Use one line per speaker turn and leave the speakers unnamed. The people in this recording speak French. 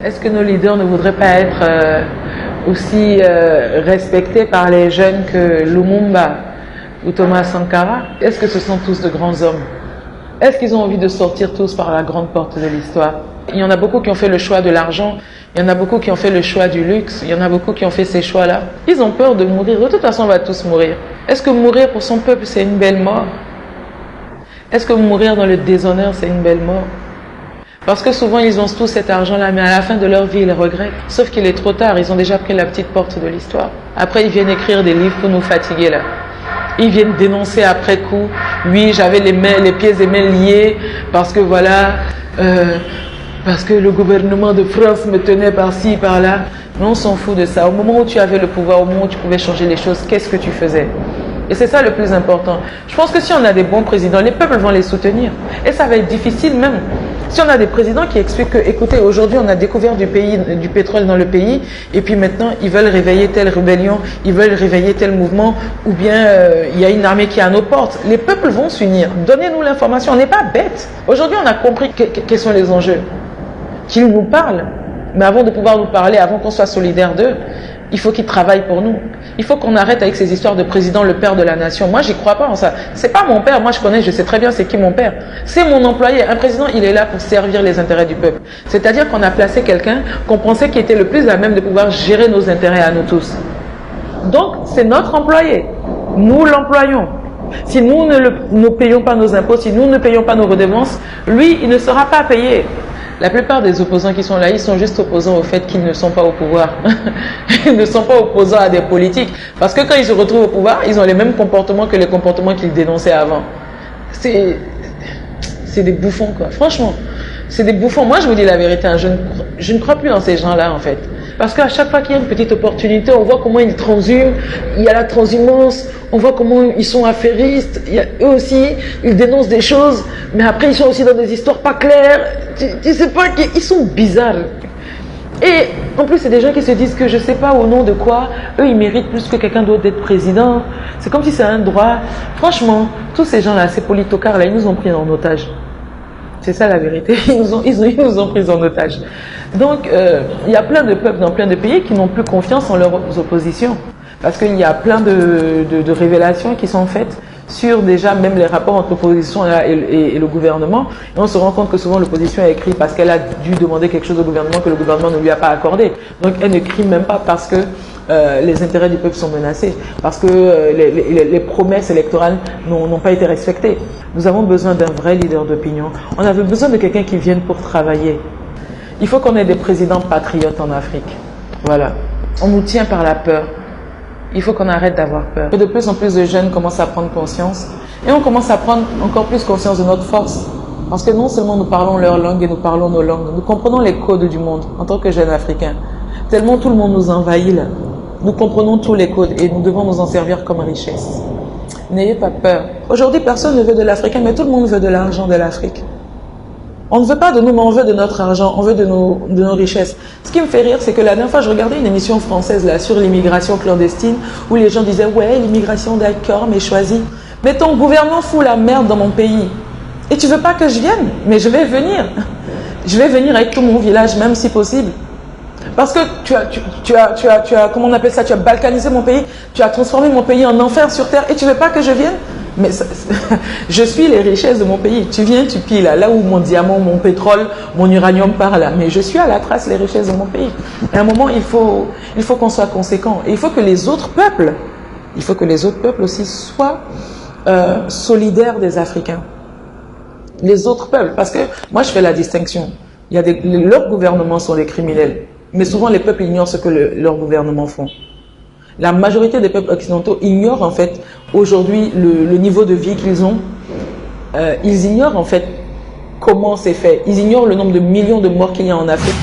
Est-ce que nos leaders ne voudraient pas être aussi respectés par les jeunes que Lumumba ou Thomas Sankara? Est-ce que ce sont tous de grands hommes? Est-ce qu'ils ont envie de sortir tous par la grande porte de l'histoire? Il y en a beaucoup qui ont fait le choix de l'argent, il y en a beaucoup qui ont fait le choix du luxe, il y en a beaucoup qui ont fait ces choix-là. Ils ont peur de mourir. De toute façon, on va tous mourir. Est-ce que mourir pour son peuple, c'est une belle mort? Est-ce que mourir dans le déshonneur, c'est une belle mort? Parce que souvent, ils ont tout cet argent-là, mais à la fin de leur vie, ils regrettent. Sauf qu'il est trop tard, ils ont déjà pris la petite porte de l'histoire. Après, ils viennent écrire des livres pour nous fatiguer, là. Ils viennent dénoncer après coup. Oui, j'avais les pieds et mains liés, parce que voilà, parce que le gouvernement de France me tenait par-ci, par-là. Mais on s'en fout de ça. Au moment où tu avais le pouvoir, au moment où tu pouvais changer les choses, qu'est-ce que tu faisais? Et c'est ça le plus important. Je pense que si on a des bons présidents, les peuples vont les soutenir. Et ça va être difficile même. Si on a des présidents qui expliquent que, écoutez, aujourd'hui on a découvert du pétrole dans le pays, et puis maintenant ils veulent réveiller telle rébellion, ils veulent réveiller tel mouvement, ou bien il y a une armée qui est à nos portes. Les peuples vont s'unir. Donnez-nous l'information. On n'est pas bêtes. Aujourd'hui on a compris quels sont les enjeux. Qu'ils nous parlent. Mais avant de pouvoir nous parler, avant qu'on soit solidaires d'eux, il faut qu'ils travaillent pour nous. Il faut qu'on arrête avec ces histoires de président, le père de la nation. Moi, j'y crois pas en ça. C'est pas mon père. Moi, je connais, je sais très bien c'est qui mon père. C'est mon employé. Un président, il est là pour servir les intérêts du peuple. C'est-à-dire qu'on a placé quelqu'un qu'on pensait qui était le plus à même de pouvoir gérer nos intérêts à nous tous. Donc, c'est notre employé. Nous l'employons. Si nous ne payons pas nos impôts, si nous ne payons pas nos redevances, lui, il ne sera pas payé. La plupart des opposants qui sont là, ils sont juste opposants au fait qu'ils ne sont pas au pouvoir. Ils ne sont pas opposants à des politiques. Parce que quand ils se retrouvent au pouvoir, ils ont les mêmes comportements que les comportements qu'ils dénonçaient avant. C'est des bouffons, quoi. Franchement, c'est des bouffons. Moi, je vous dis la vérité, hein, je ne crois plus en ces gens-là, en fait. Parce qu'à chaque fois qu'il y a une petite opportunité, on voit comment ils transhument, il y a la transhumance, on voit comment ils sont affairistes, eux aussi, ils dénoncent des choses, mais après ils sont aussi dans des histoires pas claires, tu sais pas, ils sont bizarres. Et en plus, c'est des gens qui se disent que je sais pas au nom de quoi, eux ils méritent plus que quelqu'un d'autre d'être président. C'est comme si c'est un droit. Franchement, tous ces gens-là, ces politocards-là, ils nous ont pris en otage. C'est ça la vérité, ils nous ont pris en otage. Donc, il y a plein de peuples dans plein de pays qui n'ont plus confiance en leurs oppositions. Parce qu'il y a plein de révélations qui sont faites sur déjà même les rapports entre l'opposition et le gouvernement. Et on se rend compte que souvent l'opposition a écrit parce qu'elle a dû demander quelque chose au gouvernement que le gouvernement ne lui a pas accordé. Donc elle ne crie même pas parce que les intérêts du peuple sont menacés, parce que les promesses électorales n'ont pas été respectées. Nous avons besoin d'un vrai leader d'opinion. On avait besoin de quelqu'un qui vienne pour travailler. Il faut qu'on ait des présidents patriotes en Afrique. Voilà. On nous tient par la peur. Il faut qu'on arrête d'avoir peur. De plus en plus de jeunes commencent à prendre conscience. Et on commence à prendre encore plus conscience de notre force. Parce que non seulement nous parlons leur langue et nous parlons nos langues, nous comprenons les codes du monde en tant que jeunes Africains. Tellement tout le monde nous envahit là. Nous comprenons tous les codes et nous devons nous en servir comme richesse. N'ayez pas peur. Aujourd'hui, personne ne veut de l'Africain, mais tout le monde veut de l'argent de l'Afrique. On ne veut pas de nous, mais on veut de notre argent, on veut de nos richesses. Ce qui me fait rire, c'est que la dernière fois, je regardais une émission française là sur l'immigration clandestine, où les gens disaient « Ouais, l'immigration, d'accord, mais choisis. Mais ton gouvernement fout la merde dans mon pays. Et tu veux pas que je vienne? Mais je vais venir. Je vais venir avec tout mon village, même si possible. Parce que tu as, comment on appelle ça, tu as balkanisé mon pays, tu as transformé mon pays en enfer sur terre, et tu veux pas que je vienne? Mais je suis les richesses de mon pays. Tu viens, tu pilles là où mon diamant, mon pétrole, mon uranium part là. Mais je suis à la trace les richesses de mon pays. À un moment, il faut qu'on soit conséquent. Et il faut que les autres peuples, aussi soient solidaires des Africains. Les autres peuples, parce que moi je fais la distinction. Leurs gouvernements sont des criminels. Mais souvent les peuples ignorent ce que leurs gouvernements font. La majorité des peuples occidentaux ignorent en fait aujourd'hui le niveau de vie qu'ils ont. Ils ignorent en fait comment c'est fait. Ils ignorent le nombre de millions de morts qu'il y a en Afrique.